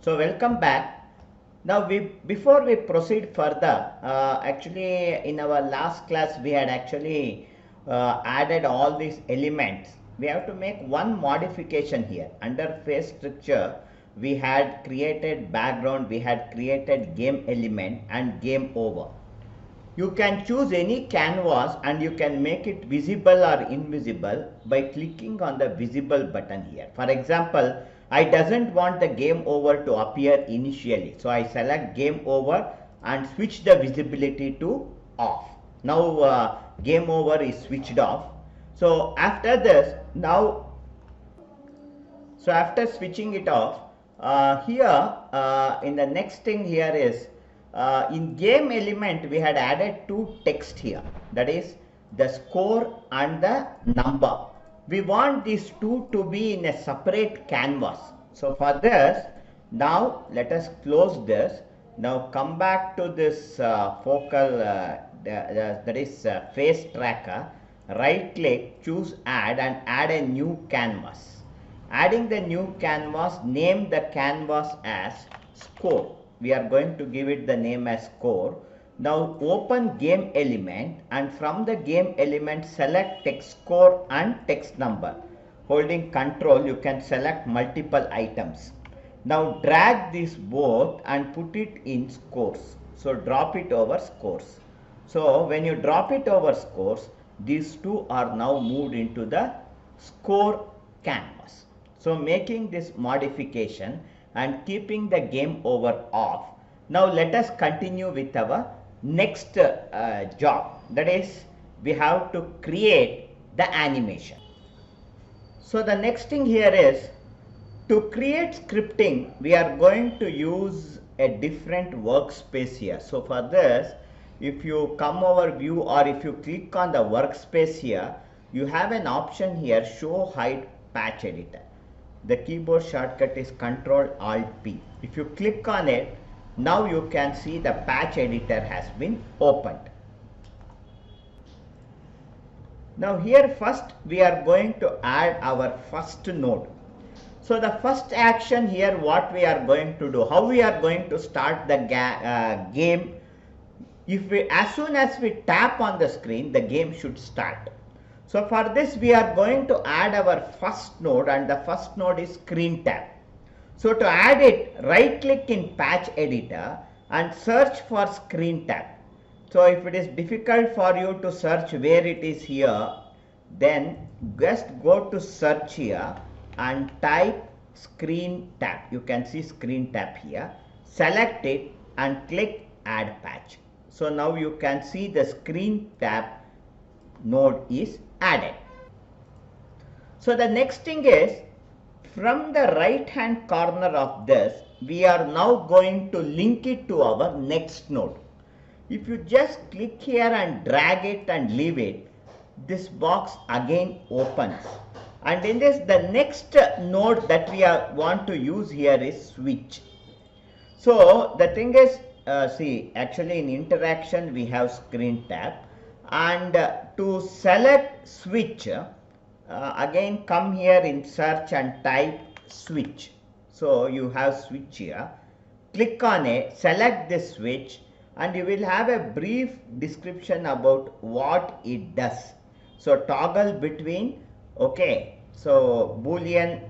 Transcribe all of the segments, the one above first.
So welcome back. Now before we proceed further, actually in our last class we had actually added all these elements. We have to make one modification here. Under face structure, we had created background, we had created game element and game over. You can choose any canvas and you can make it visible or invisible by clicking on the visible button here. For example, I doesn't want the game over to appear initially. So I select game over and switch the visibility to off. Now game over is switched off. So after this, after switching it off, in the next thing here is in game element we had added two text here, that is the score and the number. We want these two to be in a separate canvas. So for this, now let us close this. Now come back to this focal that is face tracker. Right click, choose add and add a new canvas. Adding the new canvas, name the canvas as score. We are going to give it the name as score. Now open game element and from the game element select text score and text number. Holding control you can select multiple items. Now drag this both and put it in scores. So drop it over scores. So when you drop it over scores, these two are now moved into the score canvas. So making this modification and keeping the game over off. Now let us continue with our next job, that is we have to create the animation. So the next thing here is to create scripting. We are going to use a different workspace here. So for this, if you come over view or if you click on the workspace here, you have an option here, show hide patch editor. The keyboard shortcut is Ctrl Alt P. If you click on it, now you can see the patch editor has been opened. Now here first we are going to add our first node. So the first action here, what we are going to do, how we are going to start the game. As soon as we tap on the screen, the game should start. So for this we are going to add our first node and the first node is screen tab. So to add it, right click in patch editor and search for screen tab. So if it is difficult for you to search where it is here, then just go to search here and type screen tab. You can see screen tab here. Select it and click add patch. So now you can see the screen tab node is added. So the next thing is, from the right hand corner of this, we are now going to link it to our next node. If you just click here and drag it and leave it, this box again opens. And in this, the next node that we want to use here is switch. So the thing is, see, actually in interaction we have screen tab. And to select switch, again come here in search and type switch. So you have switch here. Click on it, select this switch and you will have a brief description about what it does. So toggle between, okay, so boolean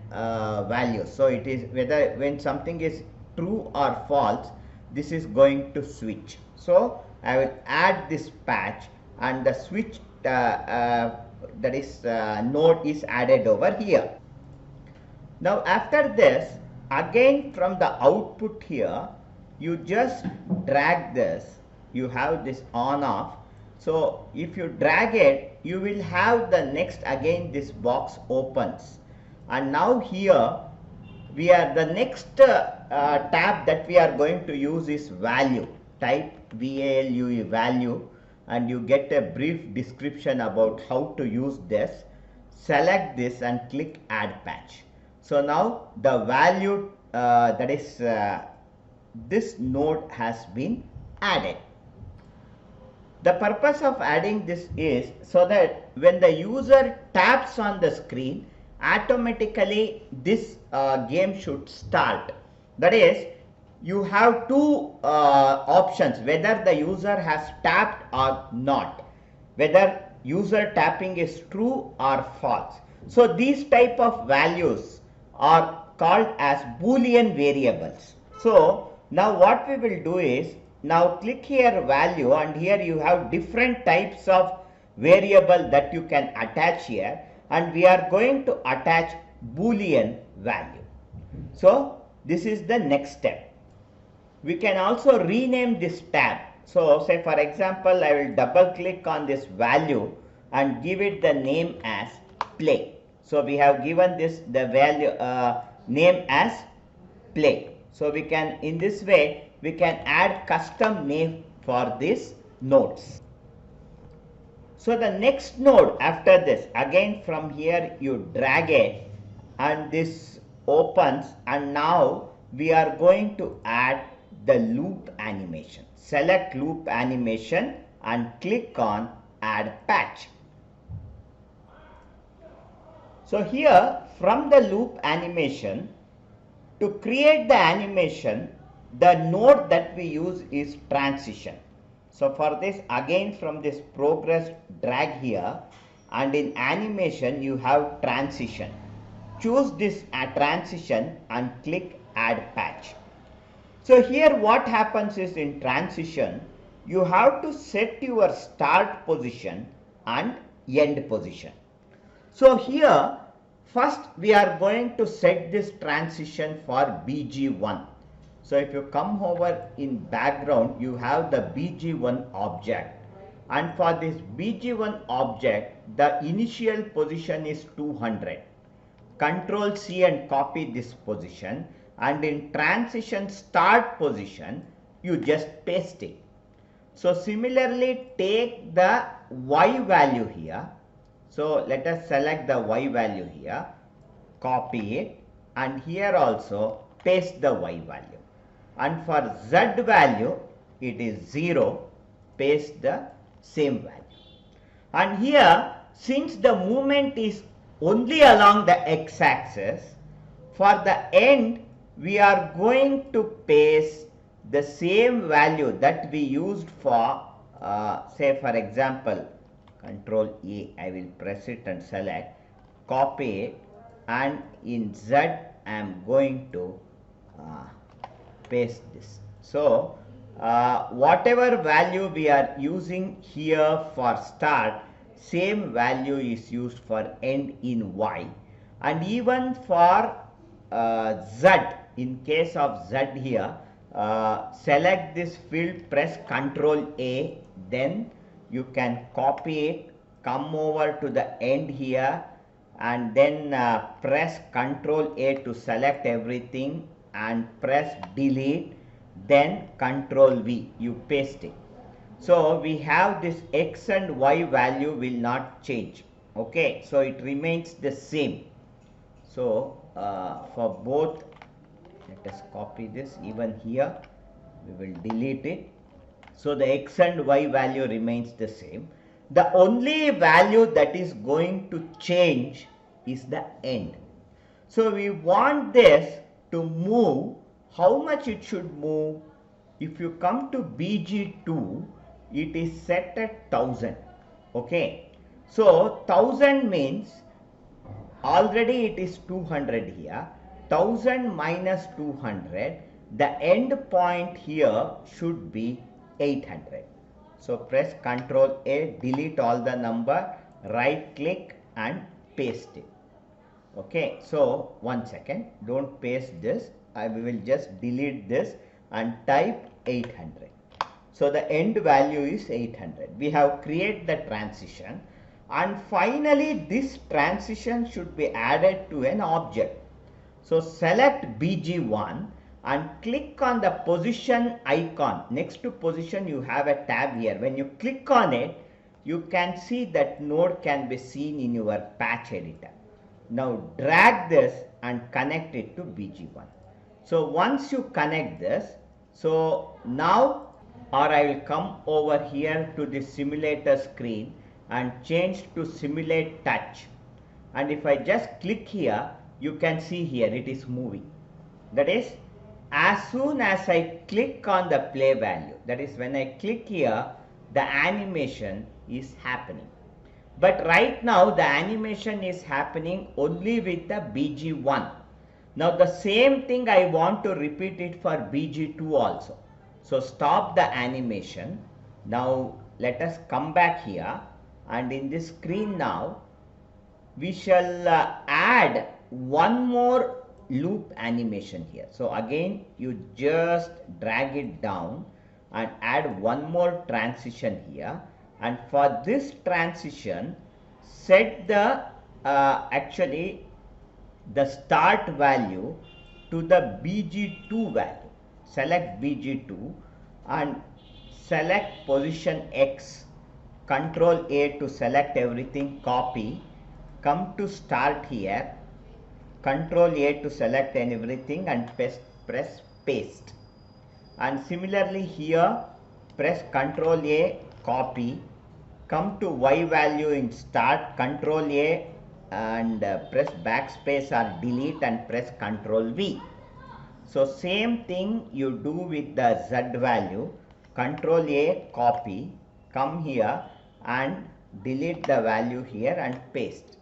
values. So it is whether when something is true or false, this is going to switch. So I will add this patch and the switch node is added over here. Now after this, again from the output here, you just drag this. You have this on off. So if you drag it, you will have the next, again this box opens. And now here the next tab that we are going to use is value. Type VALUE value and you get a brief description about how to use this. Select this and click add patch. So now the value this node has been added. The purpose of adding this is so that when the user taps on the screen, automatically this game should start. That is, you have two options, whether the user has tapped or not, whether user tapping is true or false. So these type of values are called as Boolean variables. So now what we will do is, now click here value, and here you have different types of variable that you can attach here, and we are going to attach Boolean value. So this is the next step. We can also rename this tab. So say for example, I will double click on this value and give it the name as play. So we have given this the value name as play. So we can, in this way, we can add custom name for these nodes. So the next node after this, again from here you drag it and this opens, and now we are going to add the loop animation. Select loop animation and click on add patch. So here from the loop animation, to create the animation, the node that we use is transition. So for this, again from this progress, drag here, and in animation you have transition. Choose this transition and click add patch. So here what happens is, in transition you have to set your start position and end position. So here first we are going to set this transition for BG1. So if you come over in background, you have the BG1 object, and for this BG1 object the initial position is 200. Control C and copy this position, and in transition start position you just paste it. So similarly take the Y value here. So let us select the Y value here, copy it, and here also paste the Y value. And for Z value it is 0, paste the same value. And here, since the movement is only along the x-axis, for the end we are going to paste the same value that we used for say for example, Control E, I will press it and select, copy it, and in Z I am going to paste this. So whatever value we are using here for start, same value is used for end in Y. And even for Z, in case of Z here, select this field, press Control A, then you can copy it, come over to the end here, and then press Control A to select everything and press delete, then Control V, you paste it. So we have this X and Y value will not change. Okay, so it remains the same. So for both, let us copy this, even here we will delete it. So the X and Y value remains the same. The only value that is going to change is the end. So we want this to move. How much it should move? If you come to BG2, it is set at 1000. Okay, so 1000 means already it is 200 here. 1000 minus 200, the end point here should be 800. So press Control A, delete all the number, right click and paste it. Okay, so one second, don't paste this, I will just delete this and type 800. So the end value is 800. We have created the transition, and finally this transition should be added to an object. So select BG1 and click on the position icon. Next to position you have a tab here. When you click on it, you can see that node can be seen in your patch editor. Now drag this and connect it to BG1. So once you connect this, so now, or I will come over here to the simulator screen and change to simulate touch. And if I just click here, you can see here it is moving. That is, as soon as I click on the play value, that is when I click here, the animation is happening. But right now the animation is happening only with the BG1. Now the same thing I want to repeat it for BG2 also. So stop the animation. Now let us come back here, and in this screen now we shall add one more loop animation here. So again you just drag it down and add one more transition here, and for this transition set the actually the start value to the BG2 value. Select BG2 and select position X, Control A to select everything, copy, come to start here, Control A to select everything and press paste. And similarly here press Control A, copy, come to Y value in start, Control A and press backspace or delete and press Control V. So same thing you do with the Z value, Control A, copy, come here and delete the value here and paste.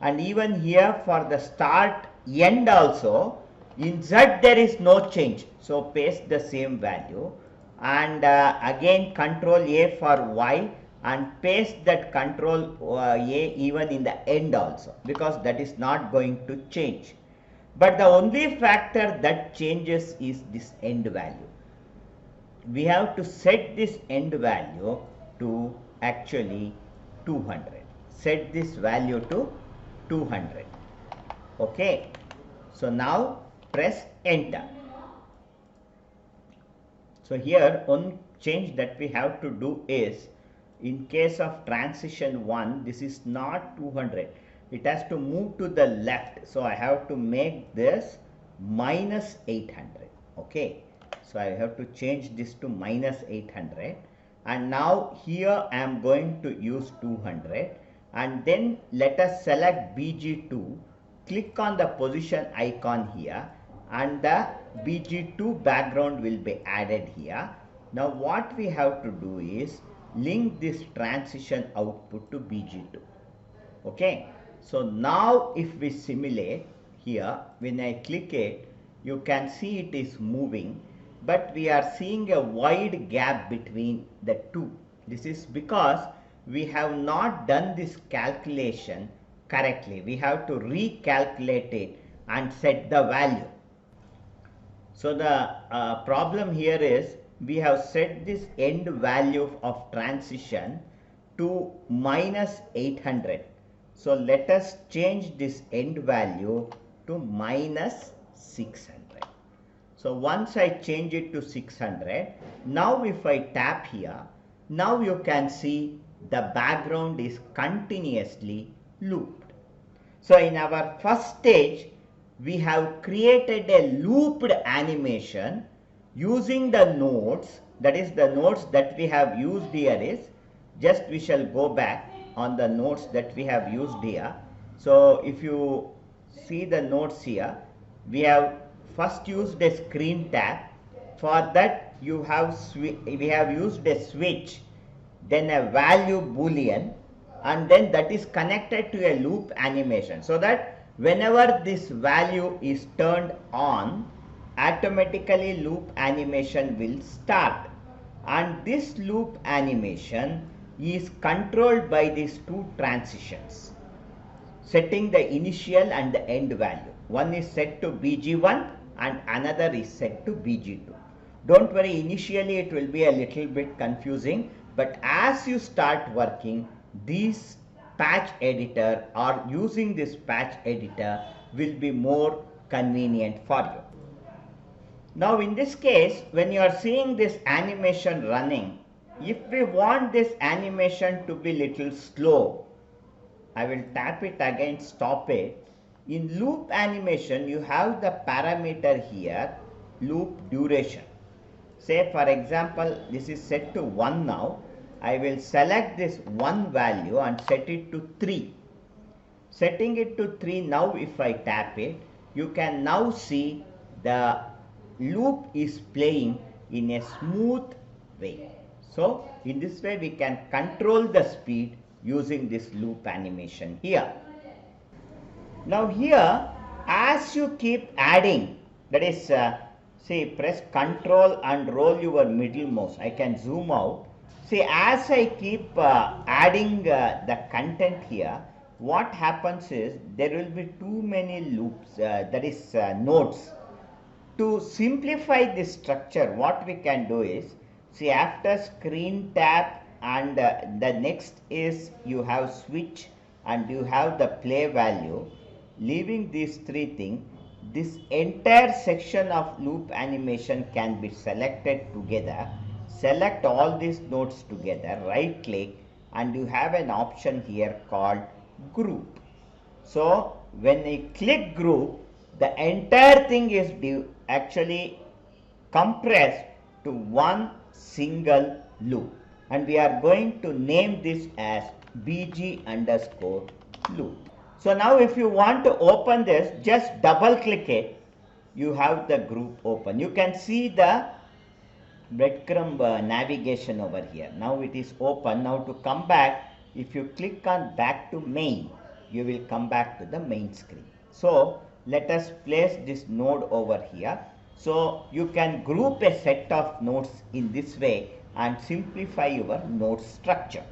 And even here for the start end also, in Z there is no change, so paste the same value, and again Control A for Y and paste that Control A even in the end also, because that is not going to change. But the only factor that changes is this end value. We have to set this end value to actually 200. Set this value to 200. Okay. So now press enter. So here one change that we have to do is, in case of transition 1, this is not 200. It has to move to the left. So I have to make this minus 800. Okay. So I have to change this to minus 800. And now here I am going to use 200. And then let us select BG2. Click on the position icon here. And the BG2 background will be added here. Now what we have to do is link this transition output to BG2. Okay. So now if we simulate here, when I click it, you can see it is moving, but we are seeing a wide gap between the two. This is because we have not done this calculation correctly. We have to recalculate it and set the value. So the problem here is we have set this end value of transition to minus 800. So let us change this end value to minus 600. So once I change it to 600, now if I tap here, now you can see the background is continuously looped. So in our first stage, we have created a looped animation using the nodes, that is the nodes that we have used here is, just we shall go back on the nodes that we have used here. So if you see the nodes here, we have first used a screen tap. For that we have used a switch, then a value boolean, and then that is connected to a loop animation, so that whenever this value is turned on, automatically loop animation will start. And this loop animation is controlled by these two transitions, setting the initial and the end value. One is set to BG1 and another is set to BG2. Don't worry, initially it will be a little bit confusing, but as you start working, this patch editor or using this patch editor will be more convenient for you. Now in this case, when you are seeing this animation running, if we want this animation to be little slow, I will tap it again, stop it. In loop animation, you have the parameter here, loop duration. Say for example, this is set to 1 now. I will select this 1 value and set it to 3. Setting it to 3, now if I tap it, you can now see the loop is playing in a smooth way. So in this way we can control the speed using this loop animation here. Now here, as you keep adding, that is, say press Ctrl and roll your middle mouse. I can zoom out. See, as I keep adding the content here, what happens is there will be too many loops, that is nodes. To simplify this structure, what we can do is, see, after screen tab and the next is you have switch and you have the play value. Leaving these three things, this entire section of loop animation can be selected together. Select all these nodes together, right click, and you have an option here called group. So when I click group, the entire thing is actually compressed to one single loop, and we are going to name this as bg underscore loop. So now if you want to open this, just double click it, you have the group open. You can see the breadcrumb navigation over here. Now it is open. Now to come back, if you click on back to main, you will come back to the main screen. So let us place this node over here. So you can group a set of nodes in this way and simplify your node structure.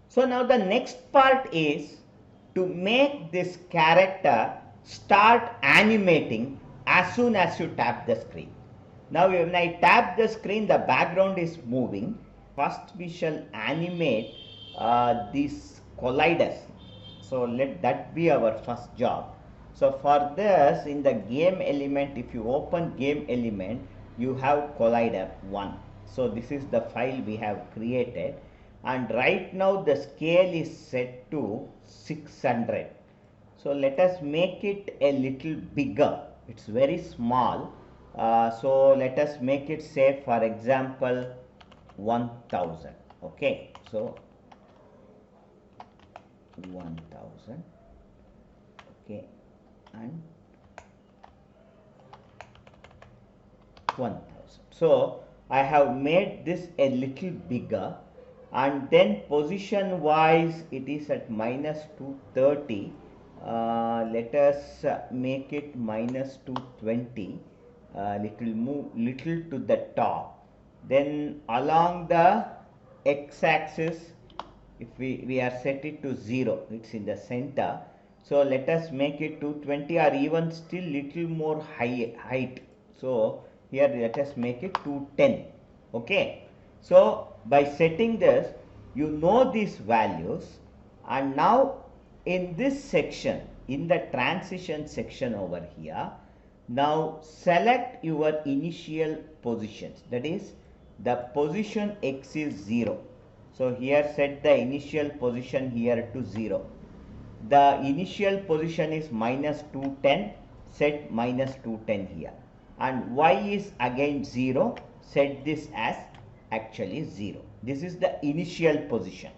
So now the next part is to make this character start animating as soon as you tap the screen. Now when I tap the screen, the background is moving. First we shall animate these colliders. So let that be our first job. So for this, in the game element, if you open game element, you have collider 1. So this is the file we have created, and right now the scale is set to 600. So let us make it a little bigger. It's very small. So let us make it, say for example 1000. Okay, so 1000. Okay, and 1000. So I have made this a little bigger, and then position wise it is at minus 230. Let us make it minus 220. Little to the top. Then along the x-axis, if we are set it to 0, it's in the center. So let us make it 220, or even still little more height. So here let us make it 210. Okay. So by setting this, you know these values, and now in this section, in the transition section over here, now select your initial positions, that is the position x is 0. So here set the initial position here to 0. The initial position is minus 210, set minus 210 here, and y is again 0, set this as actually 0. This is the initial position.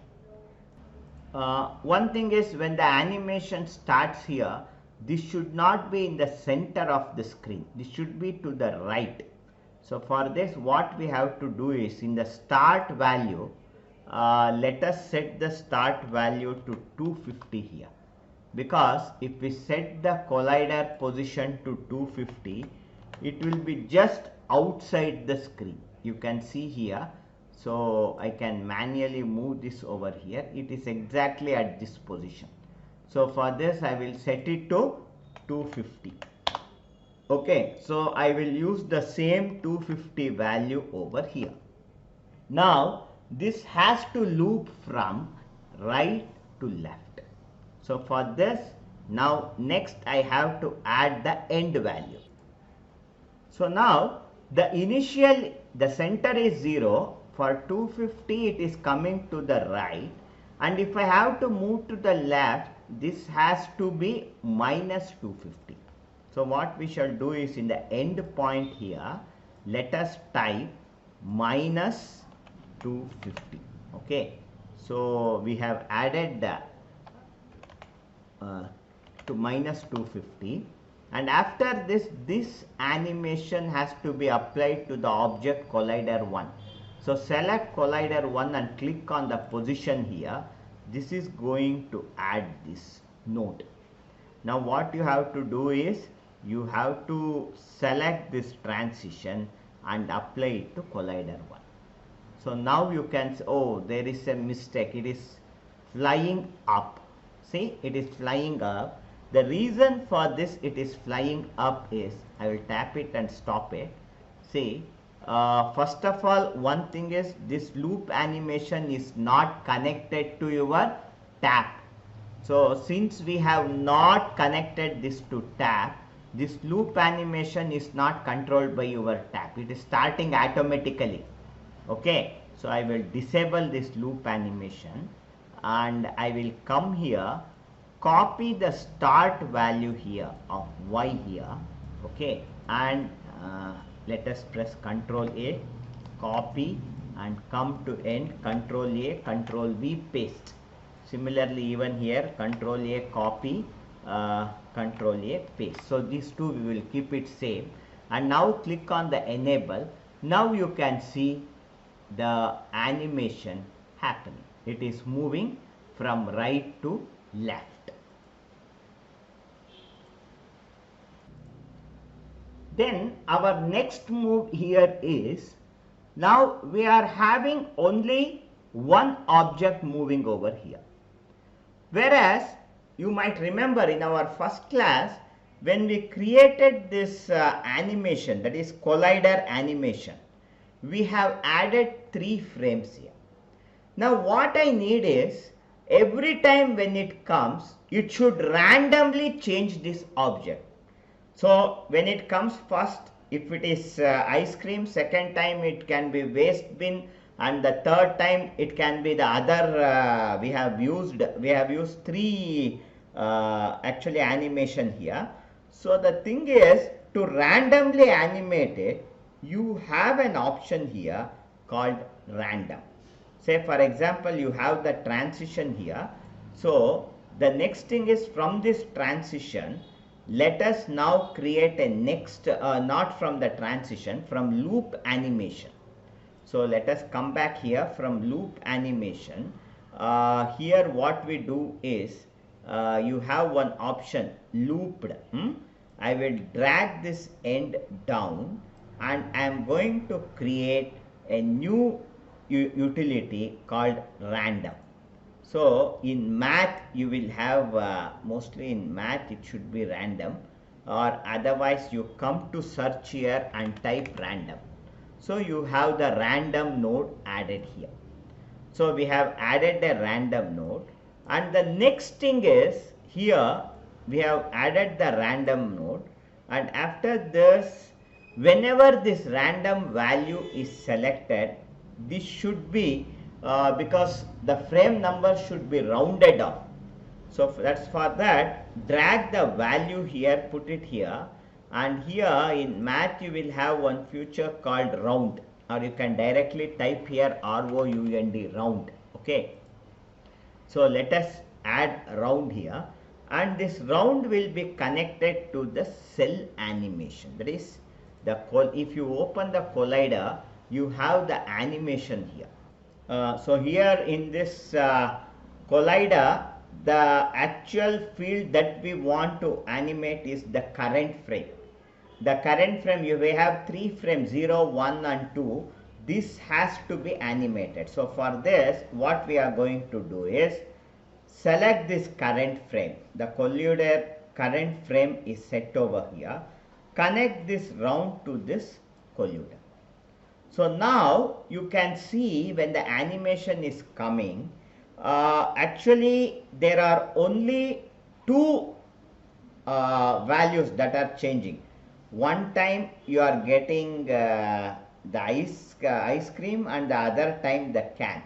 One thing is, when the animation starts here, this should not be in the center of the screen. This should be to the right. So for this, what we have to do is, in the start value, let us set the start value to 250 here, because if we set the collider position to 250, it will be just outside the screen. You can see here. So I can manually move this over here. It is exactly at this position. So for this, I will set it to 250. Okay, so I will use the same 250 value over here. Now this has to loop from right to left. So for this, now next I have to add the end value. So now the center is 0. For 250, it is coming to the right, and if I have to move to the left, this has to be minus 250. So what we shall do is, in the end point here, let us type minus 250. Okay, so we have added the to minus 250, and after this animation has to be applied to the object collider 1. So select collider 1 and click on the position here. This is going to add this node. Now what you have to do is you have to select this transition and apply it to collider 1. So now you can say, oh, there is a mistake, it is flying up. See, it is flying up. The reason for this it is flying up is, I will tap it and stop it. See, first of all, one thing is this loop animation is not connected to your tap. So since we have not connected this to tap, this loop animation is not controlled by your tap. It is starting automatically. Okay, so I will disable this loop animation and I will come here, copy the start value here of y here. Okay, and let us press Ctrl A, copy, and come to end, Ctrl A, Ctrl V, paste. Similarly, even here, Ctrl A, copy, Ctrl A, paste. So these two we will keep it same. And now click on the enable. Now you can see the animation happening. It is moving from right to left. Then our next move here is, now we are having only one object moving over here. Whereas you might remember in our first class when we created this animation, that is collider animation, we have added 3 frames here. Now what I need is, every time when it comes, it should randomly change this object. So when it comes first, if it is ice cream, second time it can be waste bin, and the third time it can be the other. We have used 3 actually animation here. So the thing is, to randomly animate it, you have an option here called random. Say for example, you have the transition here. So the next thing is, from this transition, let us now create a next, not from the transition, from loop animation. So let us come back here from loop animation. Here what we do is, you have one option, looped. I will drag this end down and I am going to create a new utility called random. So in math you will have, mostly in math it should be random, or otherwise you come to search here and type random. So you have the random node added here. So we have added a random node, and the next thing is, here we have added the random node, and after this, whenever this random value is selected, this should be because the frame number should be rounded off. So that's for that, drag the value here, put it here, and here in math you will have one feature called round, or you can directly type here ROUND, round. Okay, so let us add round here, and this round will be connected to the cell animation. That is, the if you open the collider, you have the animation here. So here in this collider, the actual field that we want to animate is the current frame. The current frame, you may have 3 frames, 0, 1 and 2. This has to be animated. So for this, what we are going to do is, select this current frame. The collider current frame is set over here. Connect this round to this collider. So now you can see when the animation is coming, actually there are only 2 values that are changing. One time you are getting the ice cream, and the other time the can.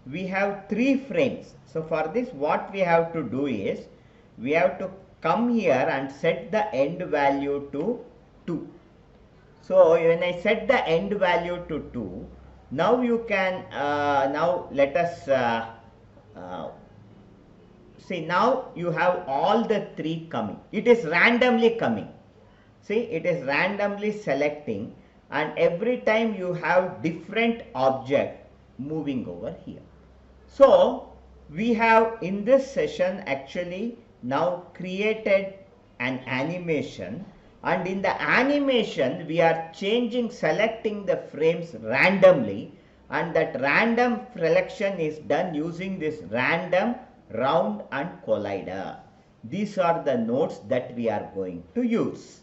We have 3 frames. So for this, what we have to do is, we have to come here and set the end value to 2. So when I set the end value to 2, now you can, now let us see, now you have all the 3 coming. It is randomly coming. See, it is randomly selecting, and every time you have different object moving over here. So we have in this session actually now created an animation, and in the animation we are selecting the frames randomly, and that random selection is done using this random, round and collider. These are the nodes that we are going to use.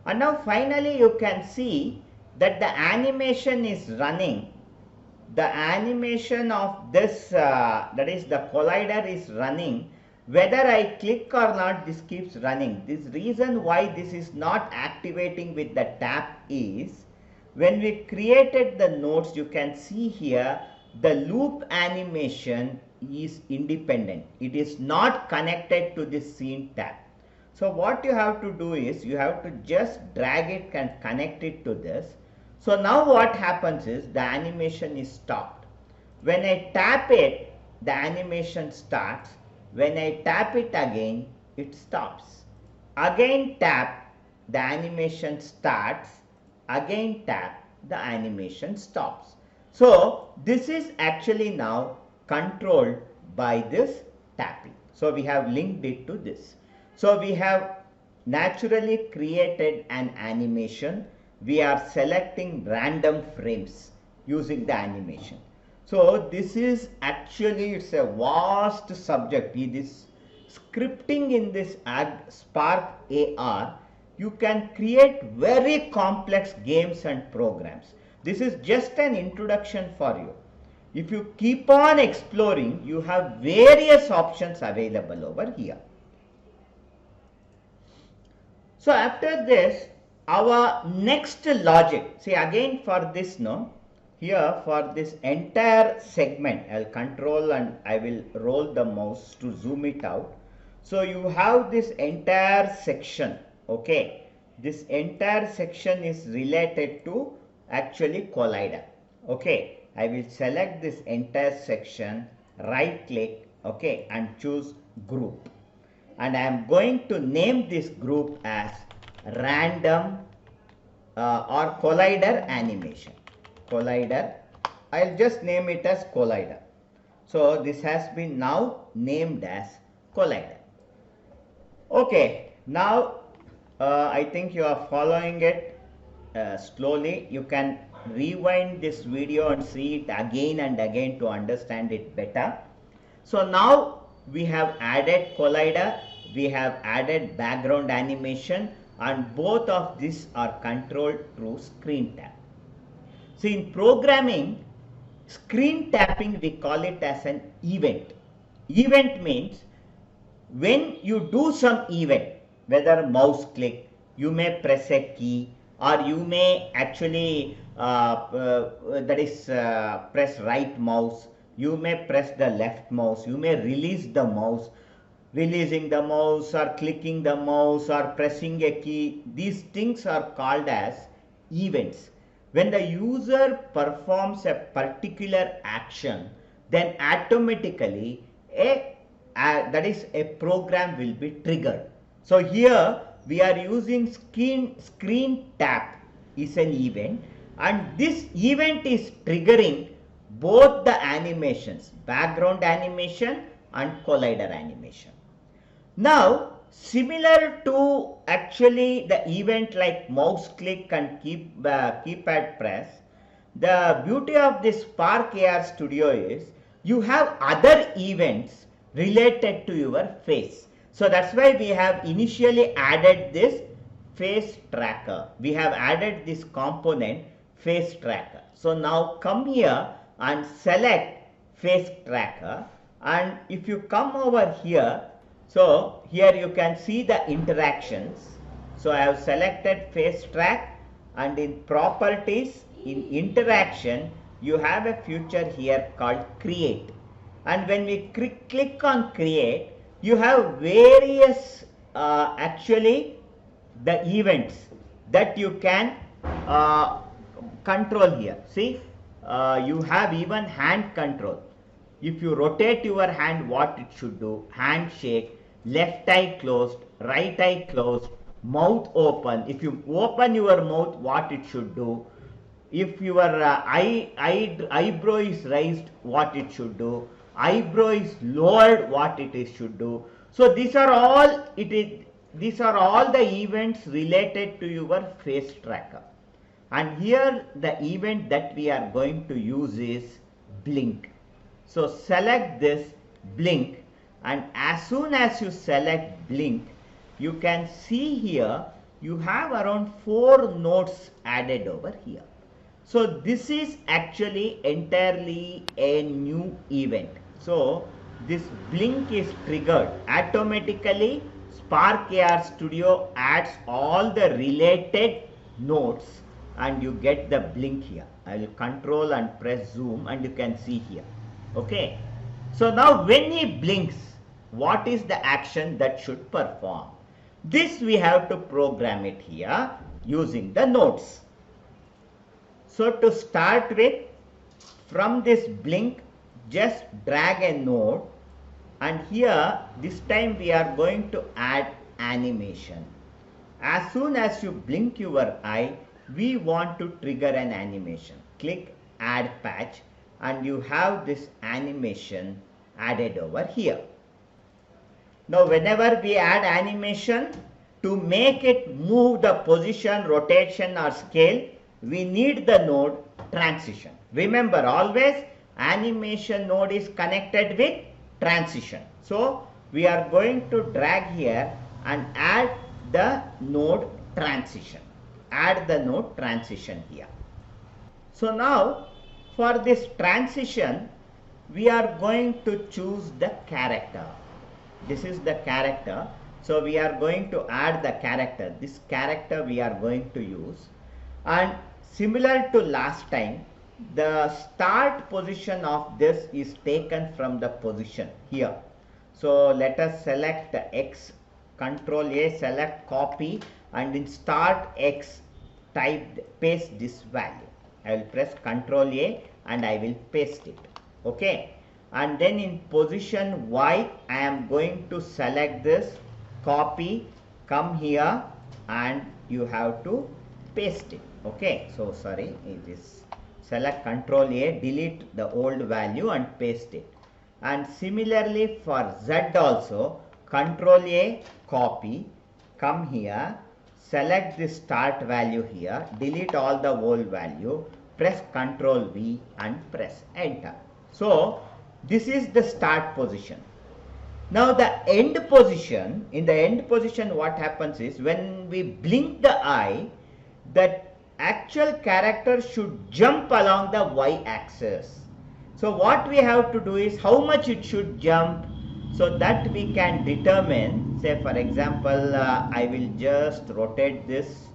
And now finally you can see that the animation is running. The animation of this, that is the collider, is running. Whether I click or not, this keeps running. This reason why this is not activating with the tap is, when we created the nodes, you can see here the loop animation is independent. It is not connected to this scene tab. So what you have to do is, you have to just drag it and connect it to this. So now what happens is, the animation is stopped. When I tap it, the animation starts. When I tap it again, it stops. Again tap, the animation starts. Again tap, the animation stops. So this is actually now controlled by this tapping. So we have linked it to this. So we have naturally created an animation. We are selecting random frames using the animation. So this is actually, it's a vast subject. This scripting in this Spark AR, you can create very complex games and programs. This is just an introduction for you. If you keep on exploring, you have various options available over here. So after this, our next logic, see again for this, no, here for this entire segment, I'll control and I will roll the mouse to zoom it out. So you have this entire section, okay. This entire section is related to actually collider, okay. I will select this entire section, right click, okay, and choose group. And I am going to name this group as random or collider animation. Collider, I'll just name it as collider. So this has been now named as collider. Okay, now I think you are following it slowly. You can rewind this video and see it again and again to understand it better. So now we have added collider, we have added background animation, and both of these are controlled through screen tap. So in programming, screen tapping, we call it as an event. Event means when you do some event, whether mouse click, you may press a key, or you may actually press right mouse, you may press the left mouse, you may release the mouse. Releasing the mouse or clicking the mouse or pressing a key, these things are called as events. When the user performs a particular action, then automatically a program will be triggered. So here we are using screen tap is an event, and this event is triggering both the animations, background animation and collider animation. Now, similar to actually the event like mouse click and keypad press, the beauty of this Spark AR Studio is you have other events related to your face. So that's why we have initially added this face tracker. We have added this component face tracker. So now come here and select face tracker, and if you come over here, so here you can see the interactions. So I have selected face track, and in properties, in interaction, you have a feature here called create. And when we click on create, you have various actually the events that you can control here. See, you have even hand control. If you rotate your hand, what it should do, handshake, left eye closed, right eye closed, mouth open. If you open your mouth, what it should do? If your eyebrow is raised, what it should do? Eyebrow is lowered, what it is should do? So these are all these are all the events related to your face tracker. And here the event that we are going to use is blink. So select this blink, and as soon as you select blink, you can see here you have around 4 nodes added over here. So this is actually entirely a new event. So this blink is triggered automatically. Spark AR Studio adds all the related nodes and you get the blink here. I will control and press zoom and you can see here. Okay. So now when he blinks, what is the action that should perform? This we have to program it here using the nodes. So to start with, from this blink, just drag a node, and here this time we are going to add animation. As soon as you blink your eye, we want to trigger an animation. Click add patch and you have this animation added over here. Now whenever we add animation, to make it move the position, rotation or scale, we need the node transition. Remember, always animation node is connected with transition. So we are going to drag here and add the node transition. Add the node transition here. So now for this transition, we are going to choose the character. This is the character. So we are going to add the character. This character we are going to use. And similar to last time, the start position of this is taken from the position here. So let us select the X, Control A, select copy, and in start X paste this value. I will press Control A and I will paste it. Okay. And then in position Y, I am going to select this, copy, come here, and you have to paste it. Okay, so sorry, it is select Control A, delete the old value and paste it. And similarly for Z also, Control A, copy, come here, select the start value here, delete all the old value, press Control V and press enter. So this is the start position. Now the end position, in the end position what happens is when we blink the eye, that actual character should jump along the y-axis. So what we have to do is how much it should jump, so that we can determine. Say for example, I will just rotate this,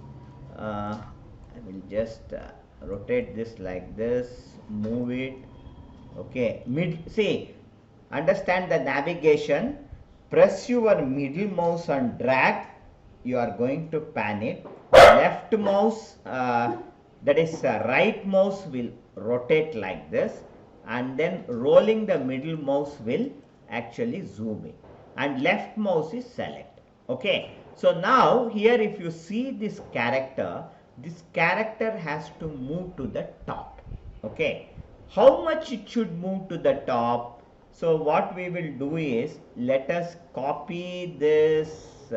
rotate this like this, move it. Okay, see, understand the navigation. Press your middle mouse and drag, you are going to pan it. Left mouse, that is right mouse will rotate like this, and then rolling the middle mouse will actually zoom in, and left mouse is select. Okay, so now here if you see this character has to move to the top. Okay, how much it should move to the top? So what we will do is, let us copy this,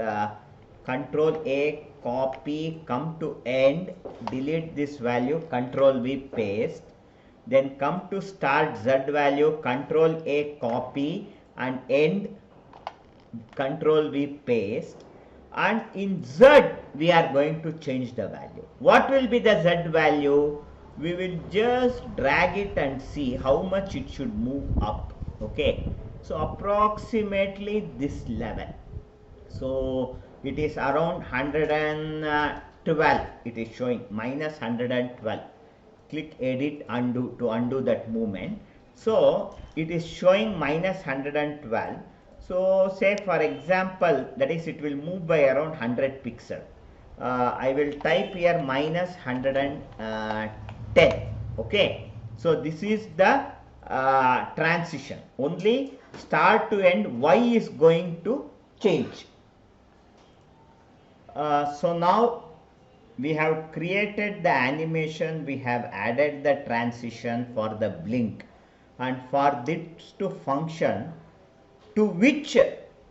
Control A, copy, come to end, delete this value, Control V, paste, then come to start Z value, Control A, copy, and end, Control V, paste, and in Z we are going to change the value. What will be the Z value? We will just drag it and see how much it should move up. Okay, so approximately this level. So it is around 112, it is showing minus 112. Click edit, undo to undo that movement. So it is showing minus 112. So say for example, that is it will move by around 100 pixel. I will type here minus 110. Okay, so this is the transition. Only start to end Y is going to change. So now we have created the animation, we have added the transition for the blink, and for this to function, to which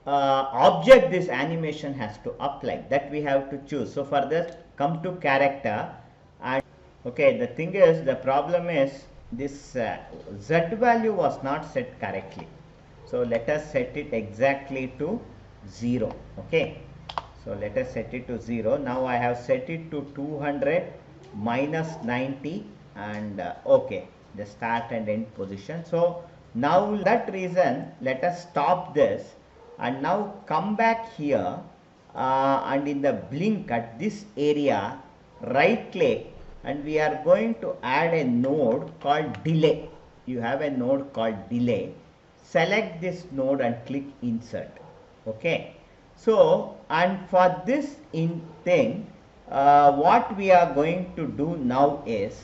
object this animation has to apply, that we have to choose. So for that, come to character, and okay, the thing is, the problem is this z value was not set correctly. So let us set it exactly to 0. Okay, so let us set it to 0. Now I have set it to 200 minus 90, and okay, the start and end position. So now that reason, let us stop this and now come back here, and in the blink at this area, right click, and we are going to add a node called delay. You have a node called delay. Select this node and click insert. Okay, so and for this thing, what we are going to do now is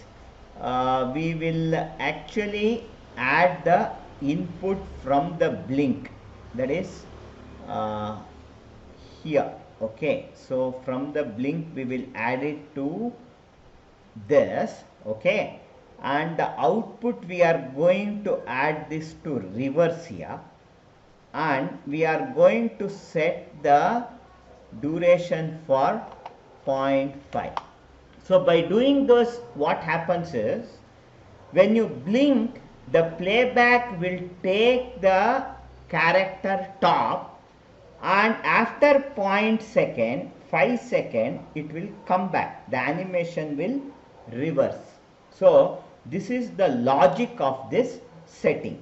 we will actually add the input from the blink, that is here. Okay, so from the blink we will add it to this. Okay, and the output we are going to add this to reverse here, and we are going to set the duration for 0.5. So by doing this, what happens is, when you blink, the playback will take the character top, and after 5 second it will come back, the animation will reverse. So this is the logic of this setting.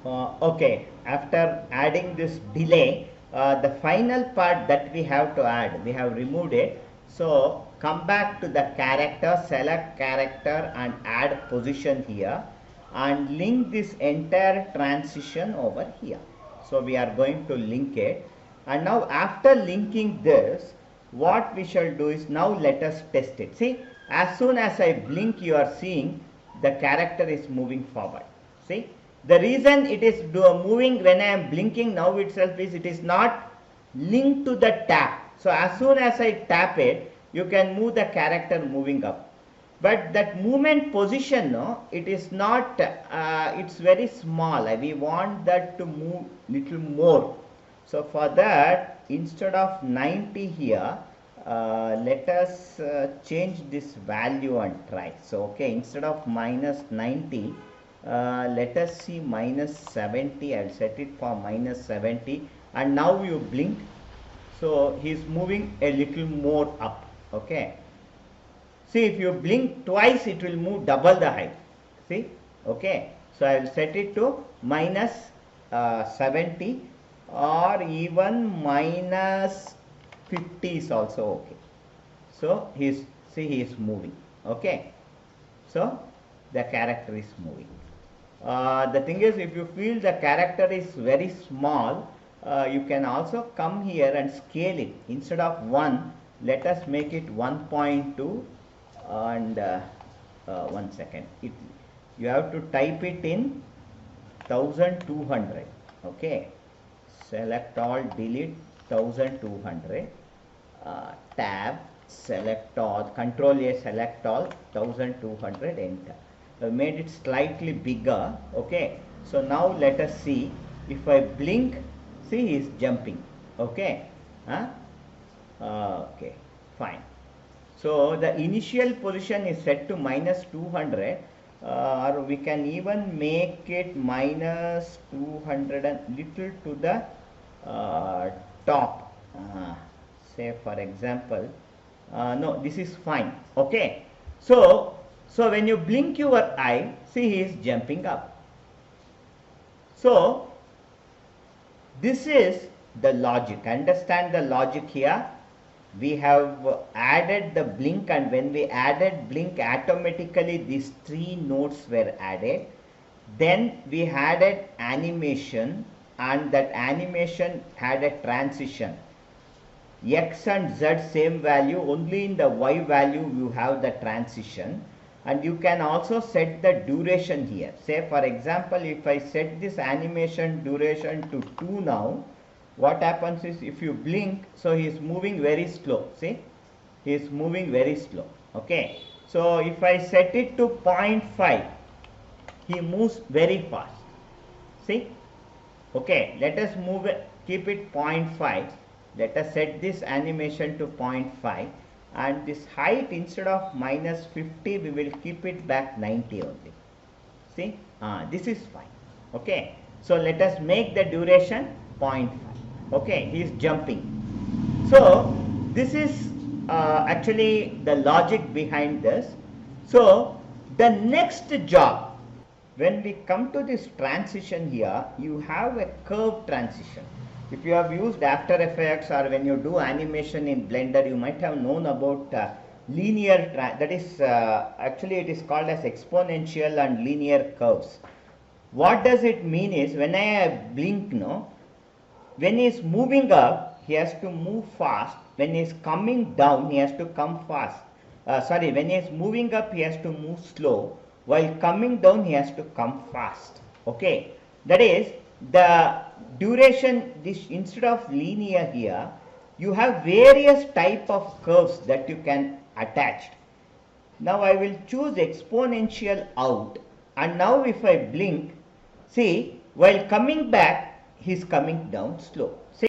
Okay, after adding this delay, the final part that we have to add, we have removed it. So come back to the character, select character and add position here, and link this entire transition over here. So we are going to link it, and now after linking this, what we shall do is, now let us test it. See, as soon as I blink, you are seeing the character is moving forward. See, the reason it is moving when I am blinking now itself is it is not linked to the tap. So as soon as I tap it, you can move the character moving up. But that movement position, no, it is not, it's very small. We want that to move little more. So for that, instead of 90 here, let us change this value and try. So okay, instead of minus 90, let us see minus 70. I'll set it for minus 70, and now you blink, so he's moving a little more up. Okay, see, if you blink twice, it will move double the height. See, okay, so I will set it to minus 70, or even minus 50 is also okay. So he is moving. Okay, so the character is moving. The thing is, if you feel the character is very small, you can also come here and scale it. Instead of 1, let us make it 1.2, and 1 second. You have to type it in 1200. Okay, select all, delete 1200, tab, select all, Control A, select all, 1200, enter. Made it slightly bigger. Okay, so now let us see. If I blink, see, he is jumping. Okay, okay, fine. So the initial position is set to minus 200, or we can even make it minus 200 and little to the top. Say for example, no, this is fine. Okay, so when you blink your eye, see, he is jumping up. So this is the logic. Understand the logic here. We have added the blink, and when we added blink, automatically these 3 nodes were added. Then we added animation, and that animation had a transition. X and Z same value, only in the Y value you have the transition. And you can also set the duration here. Say for example, if I set this animation duration to 2 now, what happens is if you blink, so he is moving very slow. See, he is moving very slow. Okay, so if I set it to 0.5, he moves very fast. See, okay, let us move it, keep it 0.5. Let us set this animation to 0.5, and this height, instead of minus 50, we will keep it back 90 only. See, this is fine. Okay, so let us make the duration 0.5. Okay, he is jumping. So this is actually the logic behind this. So the next job, when we come to this transition here, you have a curve transition. If you have used After Effects or when you do animation in Blender, you might have known about linear, that is actually it is called as exponential and linear curves. What does it mean is, when I blink, no, when he is moving up, he has to move fast. When he is coming down, he has to come fast. When he is moving up, he has to move slow. While coming down, he has to come fast. Okay, that is the duration. This, instead of linear here, you have various type of curves that you can attach. Now I will choose exponential out, and now if I blink, see, while coming back, he is coming down slow.